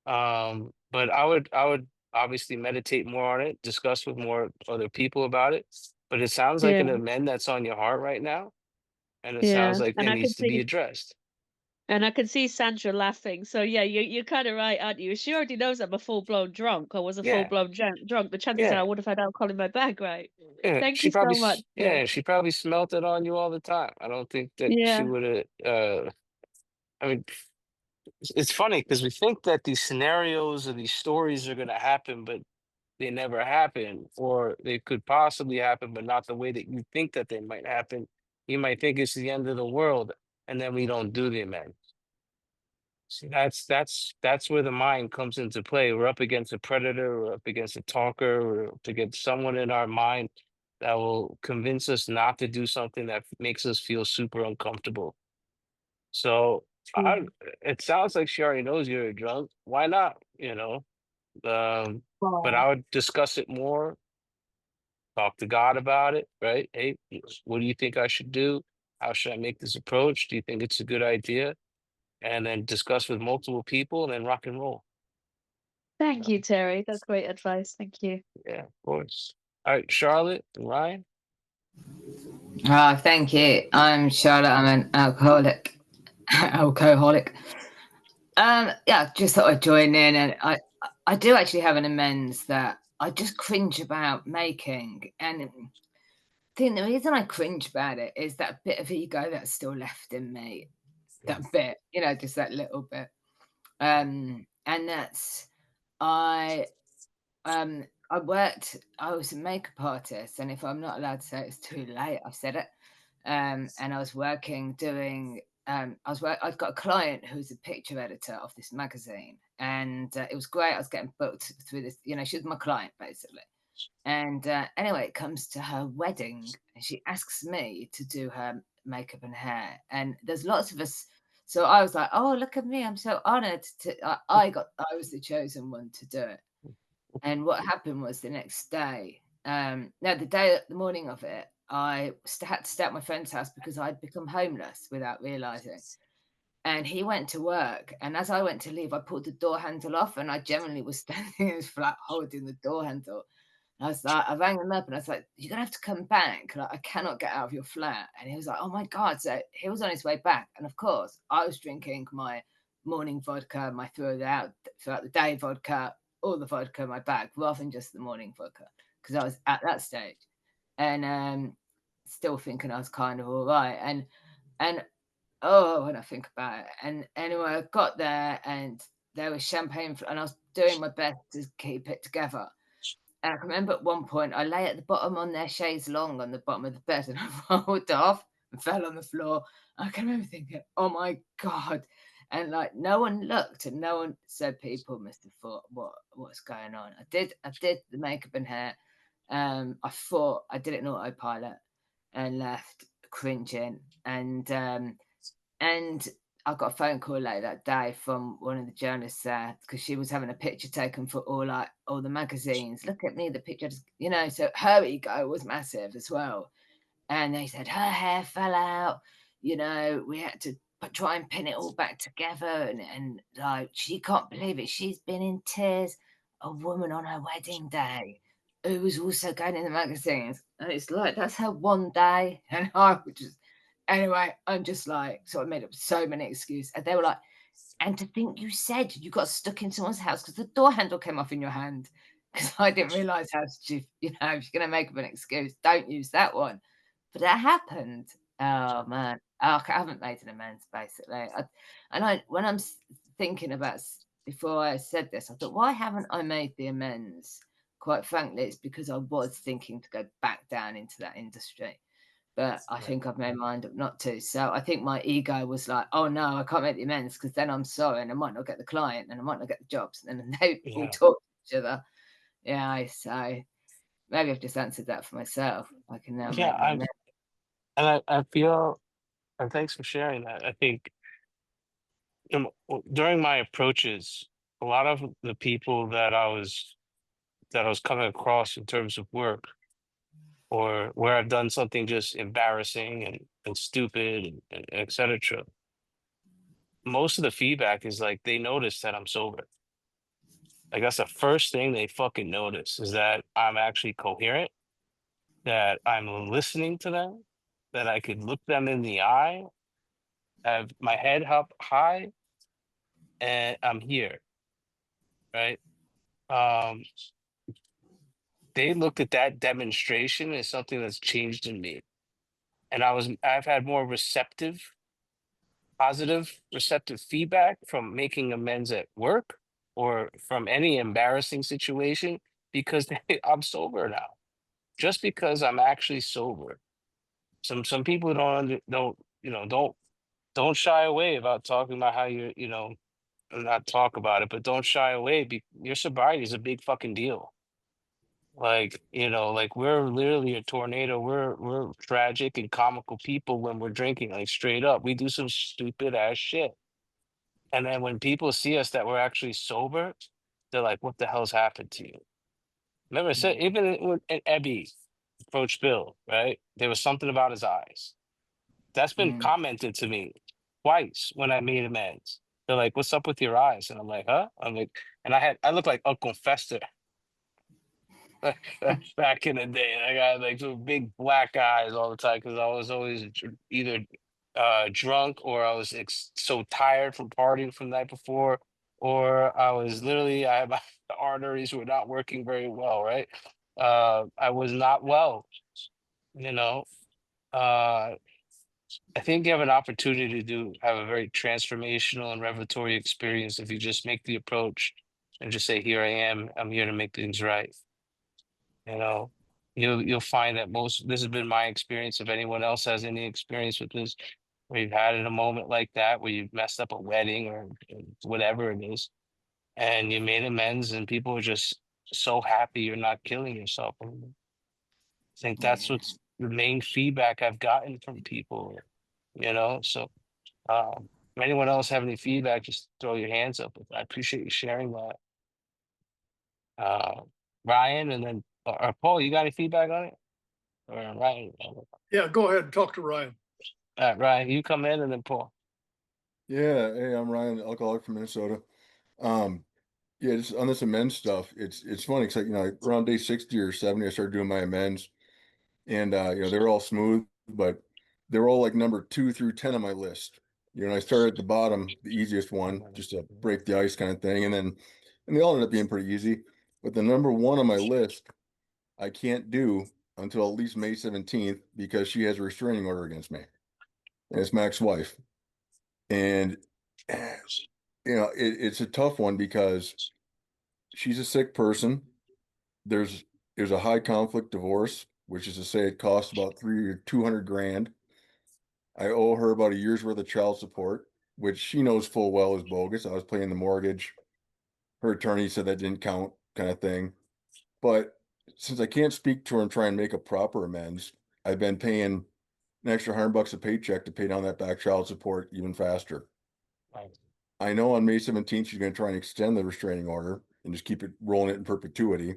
But I would obviously meditate more on it, discuss with more other people about it. But it sounds like Yeah. an amend that's on your heart right now, and it sounds Yeah. like it needs to be addressed. And I can see Sandra laughing. So yeah, you're kind of right, aren't you? If she already knows I'm a full blown drunk or was a full Yeah, blown drunk, the chances are yeah, I would have had alcohol in my bag, right? yeah. Thank you so much. Yeah. She probably smelt it on you all the time. I don't think that she Yeah. would have. I mean, it's funny because we think that these scenarios or these stories are going to happen, but they never happen, or they could possibly happen, but not the way that you think that they might happen. You might think it's the end of the world, and then we don't do the amend. See, that's where the mind comes into play. We're up against a predator, we're up against a talker, we're up against someone in our mind that will convince us not to do something that makes us feel super uncomfortable. So I, Mm. it sounds like she already knows you're a drunk. Why not? You know, um, but Oh, I would discuss it more, talk to God about it, right? Hey, what do you think I should do? How should I make this approach? Do you think it's a good idea? And then discuss with multiple people and then rock and roll. thank you, Terry. That's great advice. Thank you. Yeah, of course. All right, Charlotte and Ryan. Ah, thank you. I'm Charlotte. I'm an alcoholic. Alcoholic. Yeah, just thought I'd join in, and I do actually have an amends that I just cringe about making, and I think the reason I cringe about it is that bit of ego that's still left in me. That bit, just that little bit. And that's I I was a makeup artist, and if I'm not allowed to say it's too late, I've said it. And I was working doing I've got a client who's a picture editor of this magazine, and it was great. I was getting booked through this, she was my client basically. And anyway, it comes to her wedding, and she asks me to do her makeup and hair. And there's lots of us. So I was like, "Oh, look at me! I'm so honored to. I was the chosen one to do it." And what happened was the next day, no, the morning of it, I had to stay at my friend's house because I'd become homeless without realizing. And he went to work, and as I went to leave, I pulled the door handle off, and I generally was standing in his flat holding the door handle. And I was like, I rang him up, and I was like, "You're gonna have to come back. Like, I cannot get out of your flat." And he was like, "Oh my god!" So he was on his way back, and of course, I was drinking my morning vodka, my throughout the day vodka, all the vodka in my bag, rather than just the morning vodka, because I was at that stage, and still thinking I was kind of all right, and oh, when I think about it. And anyway, I got there, and there was champagne, and I was doing my best to keep it together. And I can remember at one point I lay at the bottom on their chaise longue on the bottom of the bed, and I rolled off and fell on the floor. I can remember thinking, "Oh my god!" And like no one looked, and no one said. People must have thought, "What's going on?" I did the makeup and hair. I thought I did it in autopilot and left cringing, and I got a phone call later that day from one of the journalists there because she was having a picture taken for all the magazines. Look at me, the picture, so her ego was massive as well. And they said her hair fell out. We had to try and pin it all back together, and like she can't believe it. She's been in tears. A woman on her wedding day who was also going in the magazines, and it's like that's her one day, and I would just. Anyway, I'm just like, so I made up so many excuses. And they were like, And to think you said you got stuck in someone's house because the door handle came off in your hand. Because I didn't realize how stupid, if you're going to make up an excuse, don't use that one. But that happened. Oh man, I haven't made an amends basically. When I'm thinking about before I said this, I thought, why haven't I made the amends? Quite frankly, it's because I was thinking to go back down into that industry. But I think I've made my mind up not to. So I think my ego was like, oh no, I can't make the amends because then I'm sorry and I might not get the client and I might not get the jobs. And then they all talk to each other. Yeah, so maybe I've just answered that for myself. I can now Yeah, make my amends. I feel, and thanks for sharing that. I think during my approaches, a lot of the people that I was coming across in terms of work, or where I've done something just embarrassing and stupid and et cetera, most of the feedback is like they notice that I'm sober. Like that's the first thing they fucking notice is that I'm actually coherent, that I'm listening to them, that I could look them in the eye, have my head up high, and I'm here, right? Um, they looked at that demonstration as something that's changed in me. And I've had more positive, receptive feedback from making amends at work or from any embarrassing situation because I'm sober now. Just because I'm actually sober. Some people don't don't shy away about talking about how not talk about it, but don't shy away. Your sobriety is a big fucking deal. Like, like we're literally a tornado. We're tragic and comical people when we're drinking, like straight up. We do some stupid ass shit. And then when people see us that we're actually sober, they're like, what the hell's happened to you? Remember, I said, even when Ebby approached Bill, right? There was something about his eyes. That's been commented to me twice when I made amends. They're like, what's up with your eyes? And I'm like, huh? I'm like, and I look like Uncle Fester back in the day. I got like some big black eyes all the time because I was always either drunk or I was so tired from partying from the night before, or I had my the arteries were not working very well, right? I was not well, you know. Uh, I think you have an opportunity to have a very transformational and revelatory experience if you just make the approach and just say, "Here I am. I'm here to make things right." You know, you'll find that this has been my experience. If anyone else has any experience with this, where you've had in a moment like that, where you've messed up a wedding or whatever it is, and you made amends, and people are just so happy you're not killing yourself. I think that's what's the main feedback I've gotten from people. So if anyone else have any feedback, just throw your hands up. I appreciate you sharing that. Uh, Ryan, and then or Paul, you got any feedback on it? Or Ryan? Yeah, go ahead and talk to Ryan. Ryan, you come in and then Paul. Yeah, hey, I'm Ryan, alcoholic from Minnesota. Um, yeah, just on this amends stuff, it's funny because around day 60 or 70, I started doing my amends, and they were all smooth, but they were all like number 2 through 10 on my list. And I started at the bottom, the easiest one, just to break the ice kind of thing, and they all ended up being pretty easy. But the number one on my list, I can't do until at least May 17th because she has a restraining order against me, and it's my ex-wife. And it's a tough one because she's a sick person. There's a high conflict divorce, which is to say it costs about 200 grand. I owe her about a year's worth of child support, which she knows full well is bogus. I was paying the mortgage. Her attorney said that didn't count, kind of thing. But since I can't speak to her and try and make a proper amends, I've been paying an extra $100 a paycheck to pay down that back child support even faster. Right. I know on May 17th, she's going to try and extend the restraining order and just keep it rolling it in perpetuity.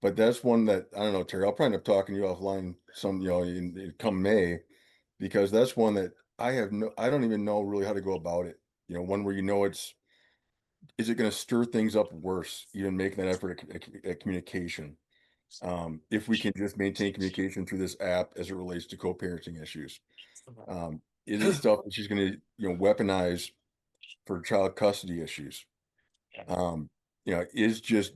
But that's one that I don't know, Terry. I'll probably end up talking to you offline come May, because that's one that I don't even know really how to go about it. One where is it going to stir things up worse, even making that effort at communication? If we can just maintain communication through this app as it relates to co-parenting issues. Is it stuff that she's going to, weaponize for child custody issues. Yeah. Is just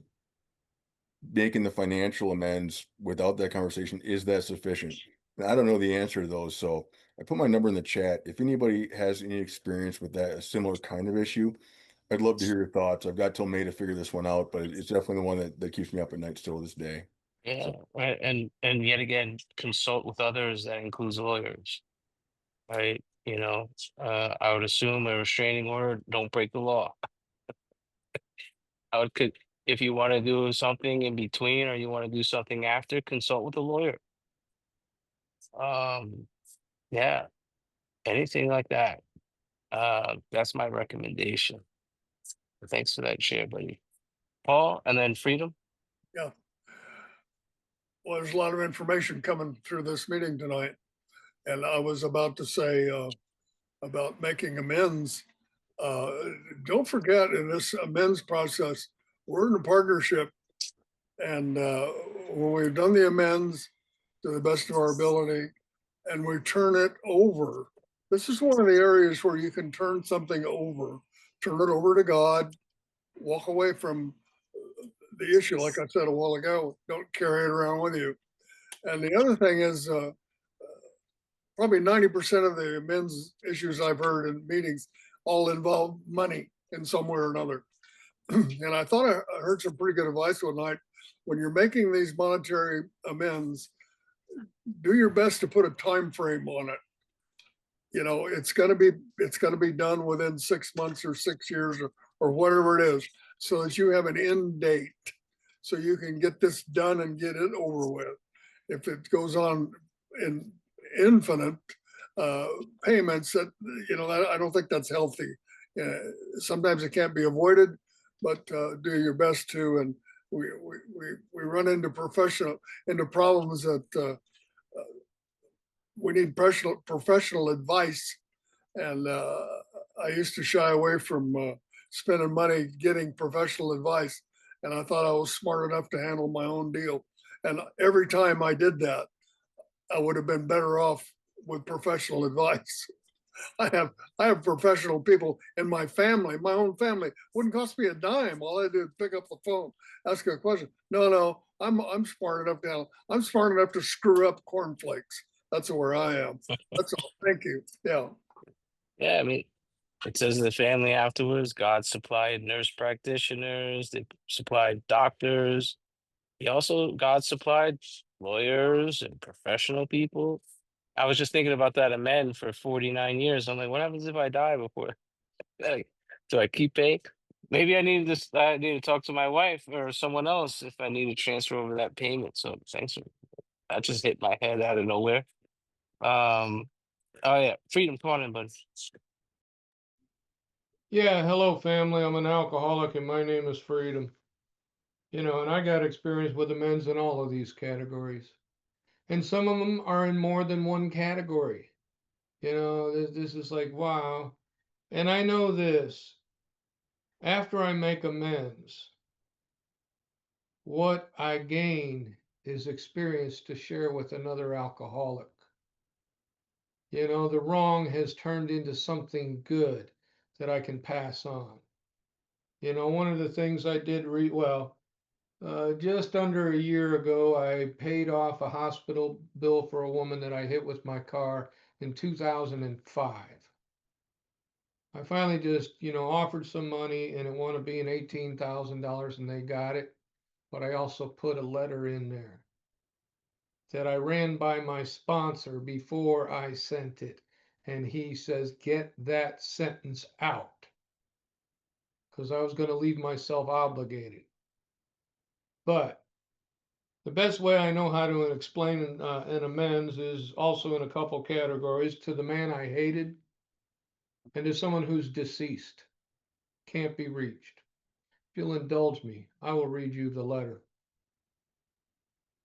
making the financial amends without that conversation, is that sufficient? And I don't know the answer to those, so I put my number in the chat. If anybody has any experience with that, a similar kind of issue, I'd love to hear your thoughts. I've got till May to figure this one out, but it's definitely the one that keeps me up at night still this day. Yeah, So, right. And yet again, consult with others. That includes lawyers, right? I would assume a restraining order, don't break the law. Could if you want to do something in between or you want to do something after, consult with a lawyer. Yeah, anything like that. That's my recommendation. Thanks for that share, buddy. Paul, and then Freedom. Yeah. Well, there's a lot of information coming through this meeting tonight. And I was about to say about making amends. Uh, don't forget, in this amends process, we're in a partnership. And when we've done the amends to the best of our ability and we turn it over, this is one of the areas where you can turn something over, turn it over to God, walk away from the issue. Like I said a while ago, don't carry it around with you. And the other thing is, probably 90% of the amends issues I've heard in meetings all involve money in some way or another. And I thought I heard some pretty good advice one night. When you're making these monetary amends, do your best to put a time frame on it. It's going to be done within 6 months or 6 years or whatever it is, so that you have an end date, so you can get this done and get it over with. If it goes on in infinite payments, that I don't think that's healthy. Sometimes it can't be avoided, but do your best to. And we run into problems that we need professional advice. And I used to shy away from spending money getting professional advice. And I thought I was smart enough to handle my own deal. And every time I did that, I would have been better off with professional advice. I have professional people in my family, my own family. Wouldn't cost me a dime. All I do is pick up the phone, ask a question. No, I'm smart enough to handle. I'm smart enough to screw up cornflakes. That's where I am. That's all. Thank you. Yeah. Yeah, I mean, it says in the family afterwards, God supplied nurse practitioners, they supplied doctors. God supplied lawyers and professional people. I was just thinking about that amend for 49 years. I'm like, what happens if I die before? Like, do I keep paying? Maybe I need to talk to my wife or someone else if I need to transfer over that payment. So thanks for that, just hit my head out of nowhere. Oh yeah, Freedom, come on in, buddy. Yeah, hello family. I'm an alcoholic and my name is Freedom. And I got experience with amends in all of these categories. And some of them are in more than one category. This is like, wow. And I know this. After I make amends, what I gain is experience to share with another alcoholic. The wrong has turned into something good that I can pass on. One of the things I did just under a year ago, I paid off a hospital bill for a woman that I hit with my car in 2005. I finally just, offered some money and it wound up being $18,000 and they got it. But I also put a letter in there that I ran by my sponsor before I sent it. And he says, get that sentence out, because I was going to leave myself obligated. But the best way I know how to explain an amends is also in a couple categories: to the man I hated and to someone who's deceased, can't be reached. If you'll indulge me, I will read you the letter.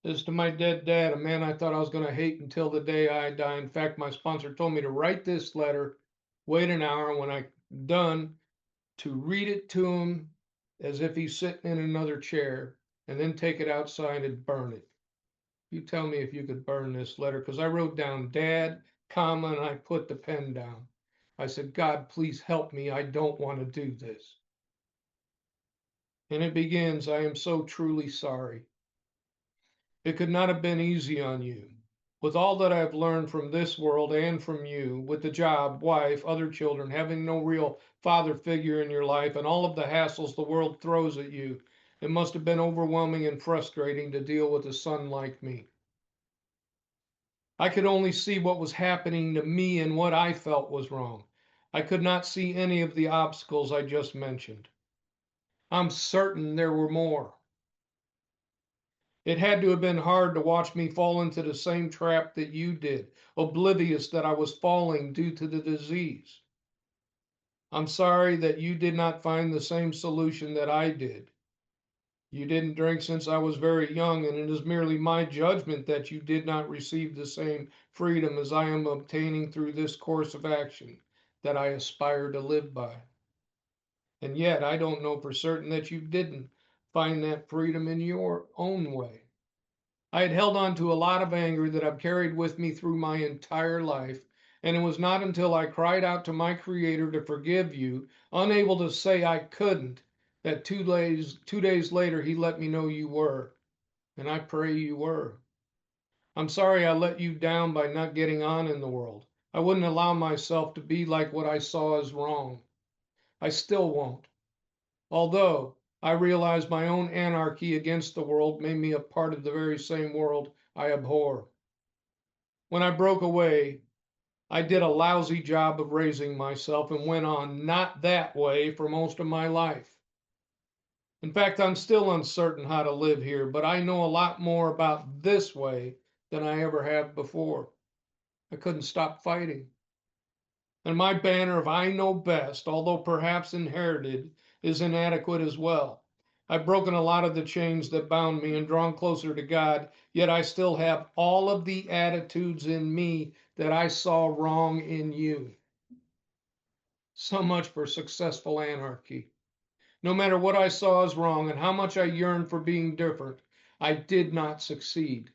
This is to my dead dad, a man I thought I was going to hate until the day I die. In fact, my sponsor told me to write this letter, wait an hour, when I'm done, to read it to him as if he's sitting in another chair, and then take it outside and burn it. You tell me if you could burn this letter, because I wrote down dad, comma, and I put the pen down. I said, God, please help me. I don't want to do this. And it begins, I am so truly sorry. It could not have been easy on you. With all that I have learned from this world and from you, with the job, wife, other children, having no real father figure in your life, and all of the hassles the world throws at you, it must have been overwhelming and frustrating to deal with a son like me. I could only see what was happening to me and what I felt was wrong. I could not see any of the obstacles I just mentioned. I'm certain there were more. It had to have been hard to watch me fall into the same trap that you did, oblivious that I was falling due to the disease. I'm sorry that you did not find the same solution that I did. You didn't drink since I was very young, and it is merely my judgment that you did not receive the same freedom as I am obtaining through this course of action that I aspire to live by. And yet, I don't know for certain that you didn't find that freedom in your own way. I had held on to a lot of anger that I've carried with me through my entire life, and it was not until I cried out to my Creator to forgive you, unable to say I couldn't, that 2 days later He let me know you were, and I pray you were. I'm sorry I let you down by not getting on in the world. I wouldn't allow myself to be like what I saw as wrong. I still won't. Although I realize my own anarchy against the world made me a part of the very same world I abhor. When I broke away, I did a lousy job of raising myself and went on not that way for most of my life. In fact, I'm still uncertain how to live here, but I know a lot more about this way than I ever have before. I couldn't stop fighting. And my banner of I know best, although perhaps inherited, is inadequate as well. I've broken a lot of the chains that bound me and drawn closer to God, yet I still have all of the attitudes in me that I saw wrong in you. So much for successful anarchy. No matter what I saw as wrong and how much I yearned for being different, I did not succeed.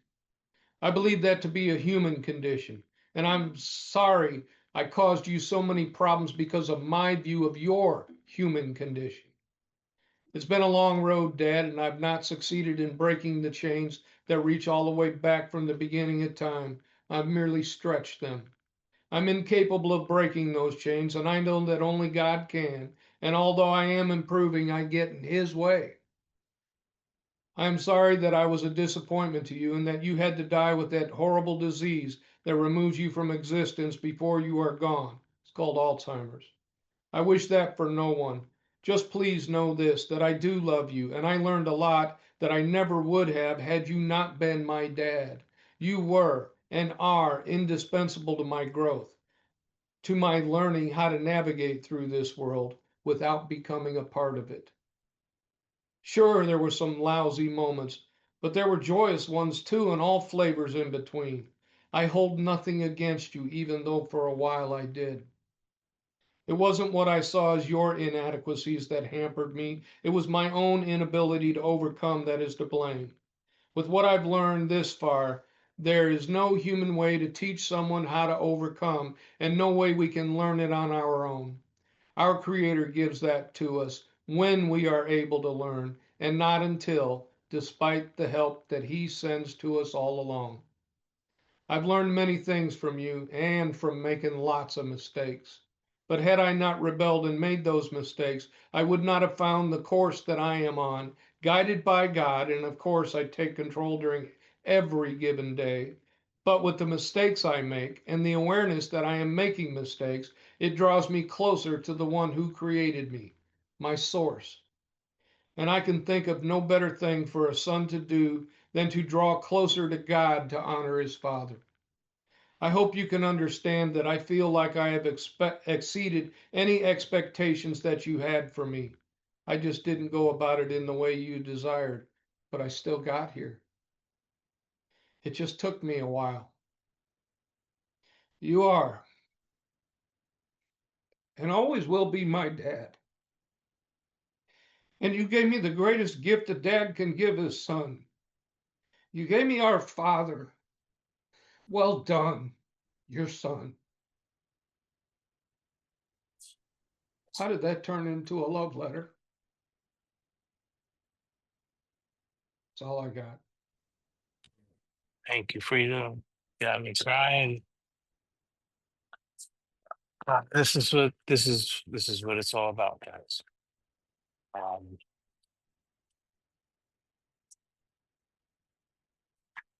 I believe that to be a human condition, and I'm sorry I caused you so many problems because of my view of your human condition. It's been a long road, Dad, and I've not succeeded in breaking the chains that reach all the way back from the beginning of time. I've merely stretched them. I'm incapable of breaking those chains, and I know that only God can. And although I am improving, I get in His way. I am sorry that I was a disappointment to you and that you had to die with that horrible disease that removes you from existence before you are gone. It's called Alzheimer's. I wish that for no one. Just please know this, that I do love you, and I learned a lot that I never would have had you not been my dad. You were and are indispensable to my growth, to my learning how to navigate through this world without becoming a part of it. Sure, there were some lousy moments, but there were joyous ones too, and all flavors in between. I hold nothing against you, even though for a while I did. It wasn't what I saw as your inadequacies that hampered me. It was my own inability to overcome that is to blame. With what I've learned this far, there is no human way to teach someone how to overcome, and no way we can learn it on our own. Our Creator gives that to us when we are able to learn, and not until, despite the help that He sends to us all along. I've learned many things from you and from making lots of mistakes. But had I not rebelled and made those mistakes, I would not have found the course that I am on, guided by God, and of course I take control during every given day. But with the mistakes I make and the awareness that I am making mistakes, it draws me closer to the one who created me, my source. And I can think of no better thing for a son to do than to draw closer to God to honor his father. I hope you can understand that I feel like I have exceeded any expectations that you had for me. I just didn't go about it in the way you desired, but I still got here. It just took me a while. You are, and always will be my dad. And you gave me the greatest gift a dad can give his son. You gave me our Father. Well done, your son. How did that turn into a love letter? That's all I got. Thank you, Freedom. Got me crying. This is what it's all about, guys.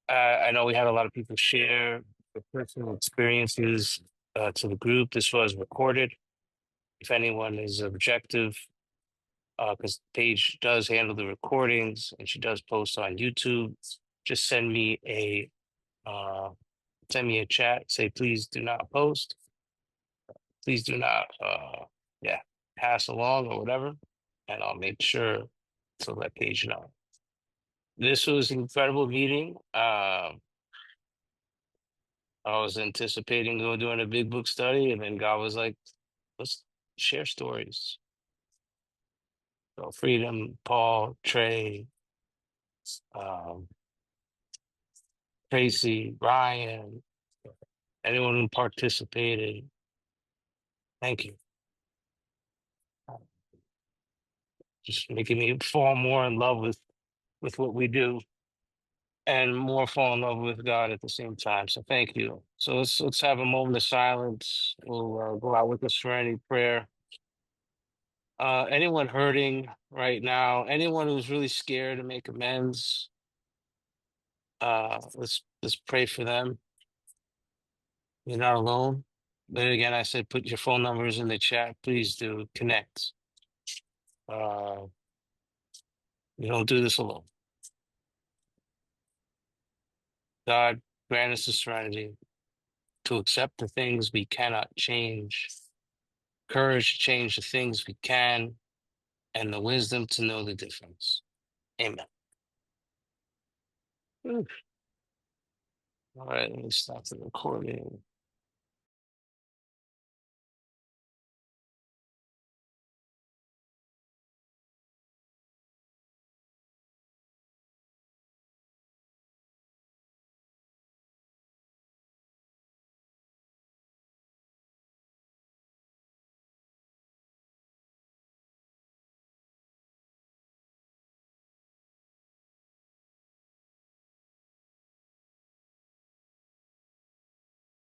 I know we had a lot of people share their personal experiences to the group. This was recorded. If anyone is objective, because Paige does handle the recordings and she does post on YouTube, just send me a chat. Say please do not post. Please do not yeah, pass along or whatever, and I'll make sure to let Paige know. This was an incredible meeting. I was anticipating doing a big book study, and then God was like, let's share stories. So Freedom, Paul, Trey, um, Tracy, Ryan, anyone who participated, thank you. Just making me fall more in love with what we do and more fall in love with God at the same time. So thank you. So let's have a moment of silence. We'll go out with a serenity prayer. Anyone hurting right now, anyone who's really scared to make amends, let's pray for them. You're not alone. But again, I said put your phone numbers in the chat. Please do connect. You don't do this alone. God grant us the serenity to accept the things we cannot change, courage to change the things we can, and the wisdom to know the difference. Amen. All right, let me stop the recording.